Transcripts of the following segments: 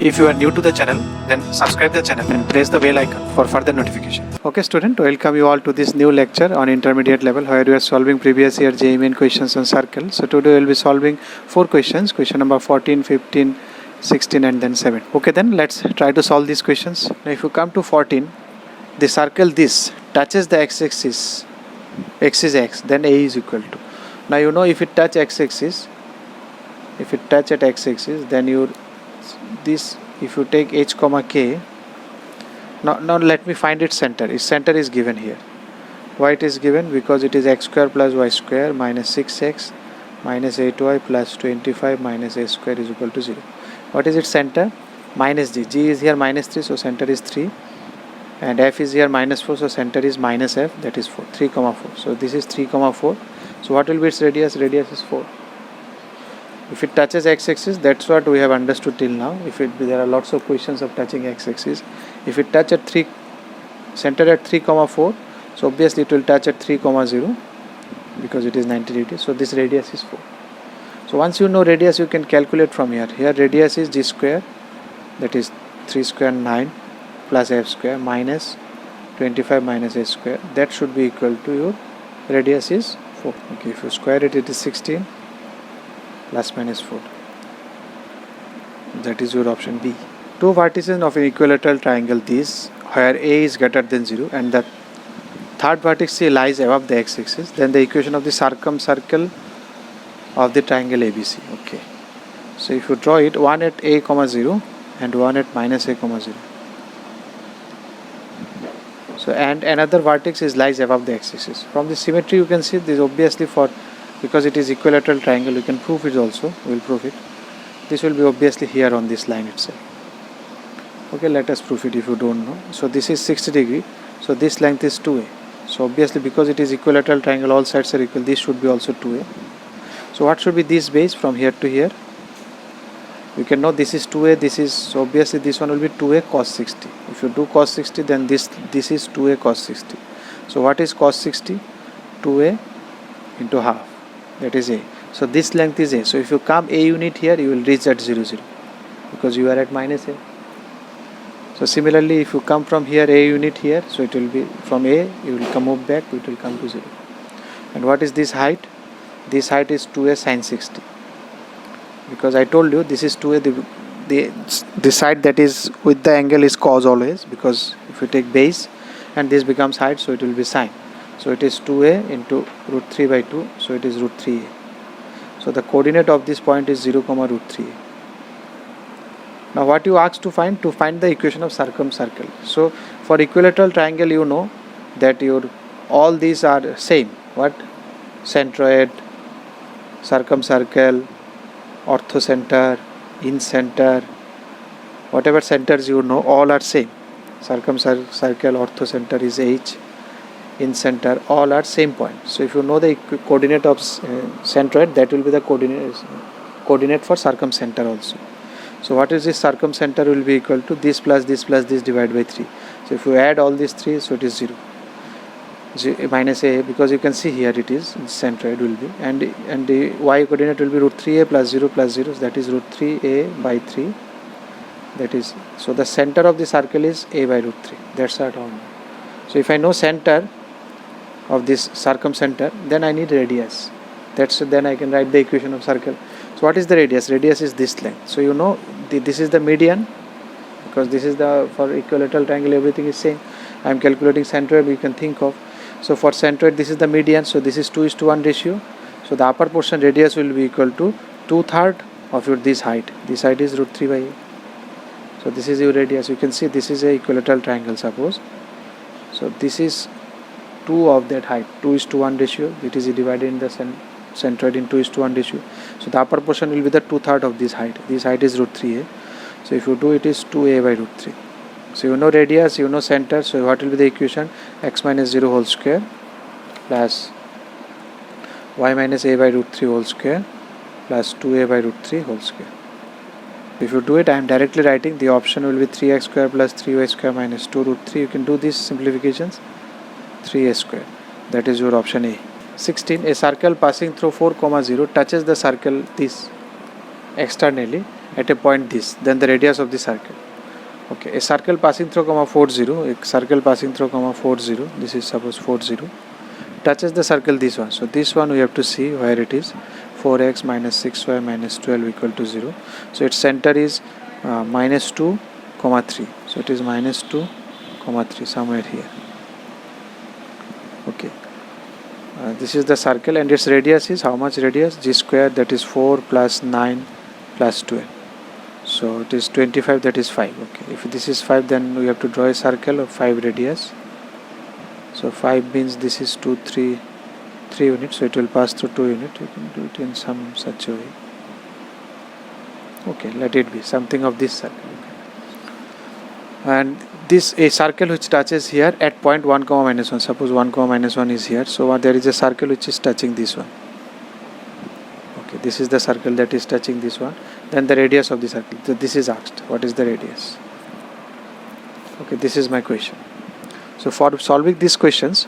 If you are new to the channel, then subscribe the channel and press the bell icon for further notification. Okay student, welcome you all to this new lecture on intermediate level where we are solving previous year JEE Main questions on circle. So today we will be solving 4 questions, question number 14, 15, 16 and then 7. Okay, then let's try to solve these questions. Now if you come to 14, the circle this touches the x-axis, x is x, then A is equal to. Now you know if it touch x-axis, if it touch at x-axis, then if you take h comma k, now let me find its center. Its center is given here. Why it is given? Because it is x square plus y square minus 6x minus 8y plus 25 minus a square is equal to 0. What is its center? Minus g. G is here minus 3, so center is 3. And f is here minus 4, so center is minus f, that is 4, 3 comma 4. So this is 3 comma 4. So what will be its radius? Radius is 4. If it touches x-axis, that's what we have understood till now. There are lots of questions of touching x-axis. If it touch at 3, center at 3 comma 4, so obviously it will touch at 3 comma 0 because it is 90 degrees. So this radius is 4. So once you know radius, you can calculate from here. Here radius is g square, that is 3 square 9 plus f square minus 25 minus a square. That should be equal to your radius is 4. Okay, if you square it, it is 16 plus minus 4. That is your option B. Two vertices of an equilateral triangle this, where A is greater than 0 and the third vertex C lies above the x-axis, then the equation of the circumcircle of the triangle ABC. Okay. So if you draw it, one at A comma 0 and one at minus A comma 0. So and another vertex lies above the x-axis. From the symmetry you can see this obviously because it is equilateral triangle, you can prove it also. We will prove it. This will be obviously here on this line itself. Okay, let us prove it if you don't know. So this is 60 degree. So this length is 2a. So obviously because it is equilateral triangle, all sides are equal. This should be also 2a. So what should be this base from here to here? You can know this is 2a. This is, so obviously this one will be 2a cos 60. If you do cos 60, then this is 2a cos 60. So what is cos 60? 2a into half. That is a. So this length is a. So if you come a unit here, you will reach at 0 0 because you are at minus a. So similarly, if you come from here a unit here, so it will be from a, you will come up back, it will come to 0. And what is this height? This height is 2a sin 60. Because I told you this is 2a, the side that is with the angle is cos always, because if you take base and this becomes height, so it will be sine. So it is 2a into root 3 by 2, so it is root 3a. So the coordinate of this point is 0 comma root 3a. Now what you asked to find the equation of circumcircle. So for equilateral triangle, you know that all these are same. What? Centroid, circumcircle, orthocenter, incenter, whatever centers you know, all are same. Circumcircle, orthocenter is H, incenter, all are same point. So if you know the coordinate of centroid, that will be the coordinate for circumcenter also. So what is this circumcenter will be equal to this plus this divided by 3. So if you add all these 3, so it is 0. Minus a, because you can see here it is centroid will be, and the y coordinate will be root 3a plus 0 plus 0, that is root 3a by 3. That is, so the center of the circle is a by root 3. That's what all. So if I know center of this circumcenter, then I need radius. Then I can write the equation of circle. So what is the radius? Radius is this length. So you know this is the median, because this is for equilateral triangle everything is same. I am calculating centroid, we can think of. So for centroid this is the median, so this is 2:1 ratio. So the upper portion radius will be equal to 2/3 of this height. This height is root 3 by a. So this is your radius. You can see this is a equilateral triangle suppose. So this is 2 of that height, 2:1 ratio. It is divided in the centroid in 2:1 ratio. So the upper portion will be the 2/3 of this height. This height is root 3a. So if you do, it is 2a by root 3. So you know radius, you know center. So what will be the equation? X minus 0 whole square plus y minus a by root 3 whole square plus 2a by root 3 whole square. If you do it, I am directly writing the option will be 3x square plus 3y square minus 2 root 3. You can do these simplifications. 3a square. That is your option A. 16. A circle passing through 4, 0 touches the circle this externally at a point this, then the radius of the circle. Okay, a circle passing through comma 40, a circle passing through comma 40, this is suppose 40, touches the circle this one. So this one we have to see where it is. 4x minus 6y minus 12 equal to 0. So its center is minus 2 comma 3. So it is minus 2 comma 3 somewhere here. Okay, this is the circle and its radius is how much radius? G square, that is 4 plus 9 plus 12. So it is 25, that is 5. Okay, if this is 5, then we have to draw a circle of 5 radius. So 5 means this is 3 units, so it will pass through 2 units. You can do it in some such a way. Okay, let it be something of this circle. Okay. And this a circle which touches here at point 1 comma minus 1. Suppose 1 comma minus 1 is here, so there is a circle which is touching this one. Okay, this is the circle that is touching this one. Then the radius of the circle. So this is asked, what is the radius? Okay, this is my question. So for solving these questions,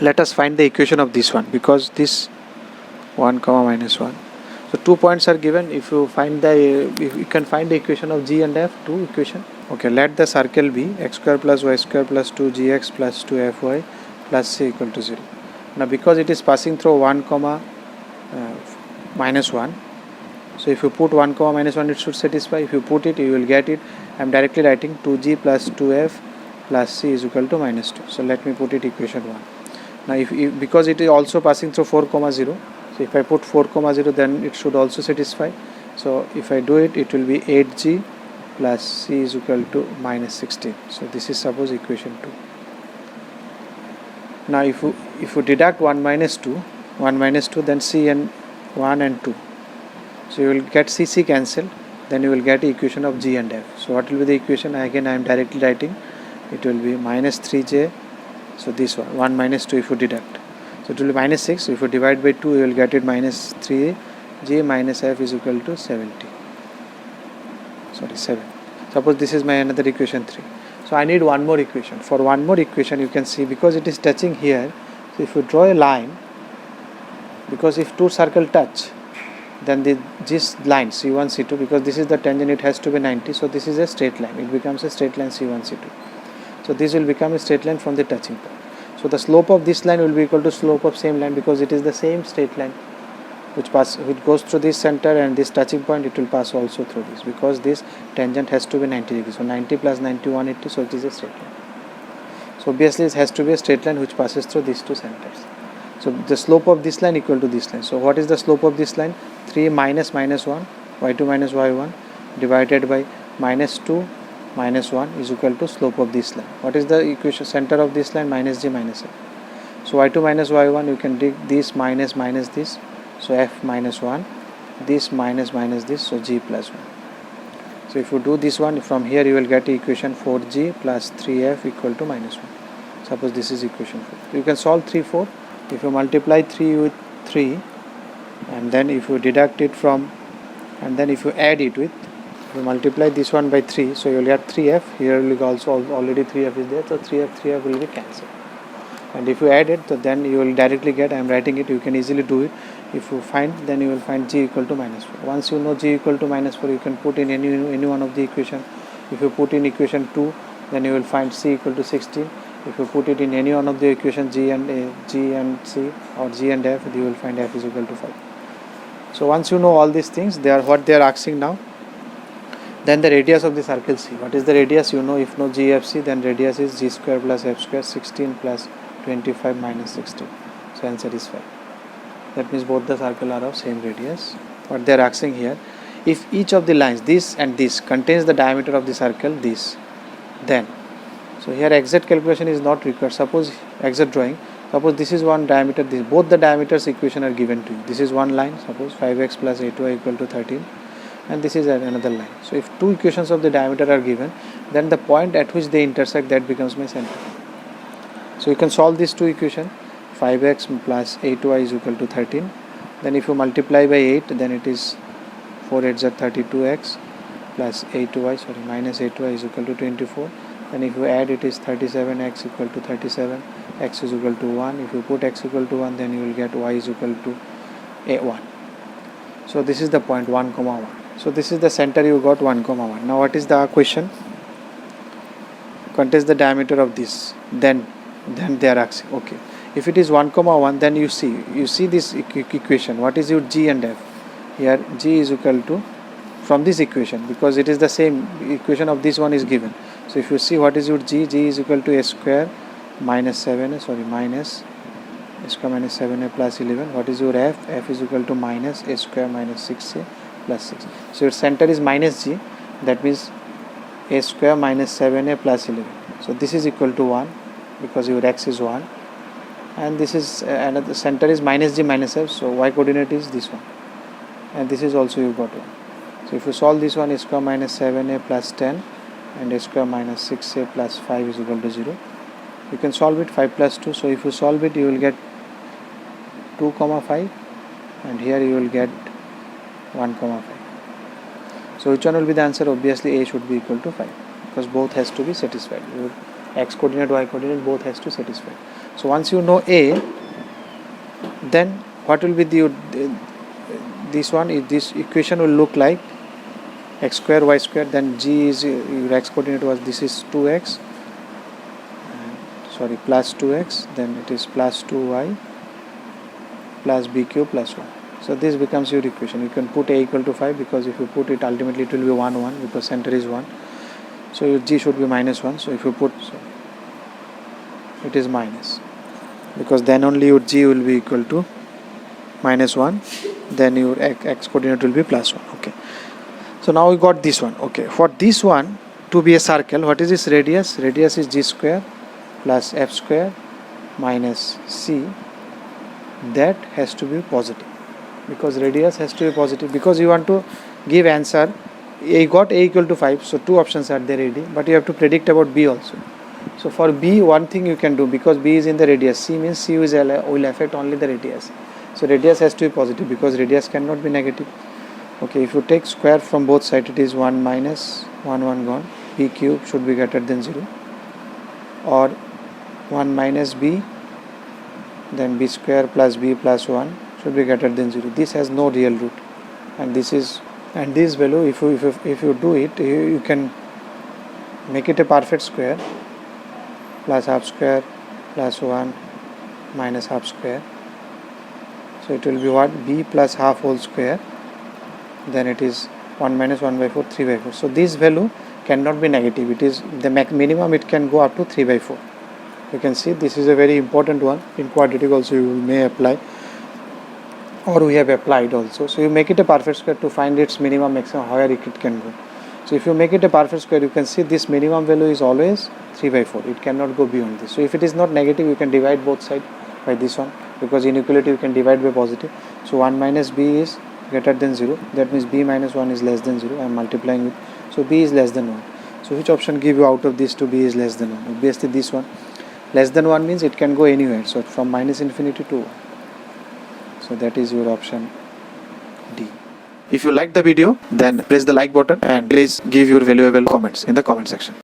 let us find the equation of this one, because this 1 comma minus 1. So 2 points are given. If you can find the equation of g and f, 2 equation. Okay, let the circle be x square plus y square plus 2gx plus 2fy plus c equal to 0. Now because it is passing through 1 comma minus 1, so if you put 1 comma minus 1, it should satisfy. If you put it, you will get it. I am directly writing 2g plus 2f plus c is equal to minus 2. So let me put it equation 1. Now because it is also passing through 4 comma 0, so if I put 4 comma 0, then it should also satisfy. So if I do it, it will be 8g plus c is equal to minus 16. So this is suppose equation 2. Now if you deduct 1 minus 2, then c and 1 and 2. So you will get c cancelled, then you will get equation of g and f. So what will be the equation? Again I am directly writing, it will be minus 3j, so this one minus 2 if you deduct. So it will be minus 6, if you divide by 2 you will get it minus 3j minus f is equal to 7. Suppose this is my another equation 3. So I need one more equation. For one more equation, you can see because it is touching here, so if you draw a line, because if two circles touch, then this line C1 C2, because this is the tangent, it has to be 90, so this is a straight line, it becomes a straight line C1 C2. So this will become a straight line from the touching point. So the slope of this line will be equal to slope of same line, because it is the same straight line which goes through this center and this touching point, it will pass also through this, because this tangent has to be 90 degrees. So 90 plus 90 180, so it is a straight line. So obviously it has to be a straight line which passes through these two centers. So the slope of this line equal to this line. So what is the slope of this line? 3 minus minus 1, y2 minus y1 divided by minus 2 minus 1 is equal to slope of this line. What is the equation center of this line? Minus j minus f. So y2 minus y1, you can take this minus minus this, so f minus 1, this minus minus this, so g plus 1. So if you do this one, from here you will get equation 4g plus 3f equal to minus 1. Suppose this is equation 4. You can solve 3, 4. If you multiply 3 with 3, and then if you deduct it from, and then if you add it with, if you multiply this one by 3, so you will get 3f. Here will also already 3f is there, so 3f will be cancelled. And if you add it, so then you will directly get, I am writing it, you can easily do it. If you find, then you will find g equal to minus 4. Once you know g equal to minus 4, you can put in any one of the equation. If you put in equation 2, then you will find c equal to 16. If you put it in any one of the equations g and c or g and f, you will find f is equal to 5. So once you know all these things, what they are asking now, then the radius of the circle C. What is the radius? You know, if no GFC, then radius is g square plus f square, 16 plus 25 minus 16. So answer is 5. That means both the circle are of same radius. What they are asking here, if each of the lines, this and this, contains the diameter of the circle, this, then, so here exact calculation is not required. Suppose exact drawing, suppose this is one diameter, this, both the diameters equation are given to you. This is one line, suppose 5x plus 8y equal to 13, and this is another line. So if two equations of the diameter are given, then the point at which they intersect, that becomes my center. So you can solve these two equations. 5x plus 8y is equal to 13. Then if you multiply by 8, then it is 4 8s are 32x plus 8y, minus 8y is equal to 24. Then if you add, it is 37x equal to 37, x is equal to 1. If you put x equal to 1, then you will get y is equal to 1. So this is the point 1, 1. So this is the center, you got 1 comma 1. Now what is the question? Contest the diameter of this. Then they are asking, okay, if it is 1 comma 1, then you see this equation. What is your G and F? Here G is equal to, from this equation, because it is the same equation of this one is given. So if you see what is your G, G is equal to a square minus a square minus 7a plus 11. What is your F? F is equal to minus a square minus 6a plus 6. So your center is minus G, that means a square minus 7a plus 11. So this is equal to 1 because your x is 1, and this is another center is minus G minus F, so y coordinate is this one, and this is also you got 1. So if you solve this one, a square minus 7a plus 10 and a square minus 6a plus 5 is equal to 0. You can solve it 5 plus 2. So if you solve it, you will get 2 comma 5, and here you will get 1 comma 5. So which one will be the answer? Obviously A should be equal to 5, because both has to be satisfied. Your x coordinate, y coordinate, both has to satisfy. So once you know A, then what will be this equation will look like x square y square, then G is your x coordinate was, this is 2x, plus 2x, then it is plus 2y plus b cube plus 1. So this becomes your equation. You can put A equal to 5, because if you put it, ultimately it will be 1 1, because center is 1. So your G should be minus 1. So if you put, so it is minus, because then only your G will be equal to minus 1, then your x coordinate will be plus 1. Okay. So now we got this one. Okay. For this one to be a circle, what is its radius? Radius is G square plus F square minus C. That has to be positive, because radius has to be positive, because you want to give answer. You got A equal to 5, so 2 options are there ready, but you have to predict about B also. So for B, one thing you can do, because B is in the radius, C means C will affect only the radius. So radius has to be positive, because radius cannot be negative. Okay, if you take square from both sides, it is 1 minus 1 gone. B cube should be greater than 0, or 1 minus B, then B square plus B plus 1 should be greater than 0. This has no real root, and this value, if you do it, you can make it a perfect square, plus half square plus 1 minus half square. So it will be what? B plus half whole square, then it is 1 minus 1 by 4, 3 by 4. So this value cannot be negative. It is the minimum, it can go up to 3 by 4. You can see this is a very important one. In quadratic also you may apply, or we have applied also. So you make it a perfect square to find its minimum, maximum, higher it can go. So if you make it a perfect square, you can see this minimum value is always 3 by 4. It cannot go beyond this. So if it is not negative, you can divide both sides by this one, because inequality you can divide by positive. So 1 minus B is greater than 0. That means B minus 1 is less than 0. I am multiplying with. So B is less than 1. So which option give you out of these two? B is less than 1. Obviously this one. Less than 1 means it can go anywhere. So from minus infinity to 1. So that is your option D. If you liked the video, then press the like button and please give your valuable comments in the comment section.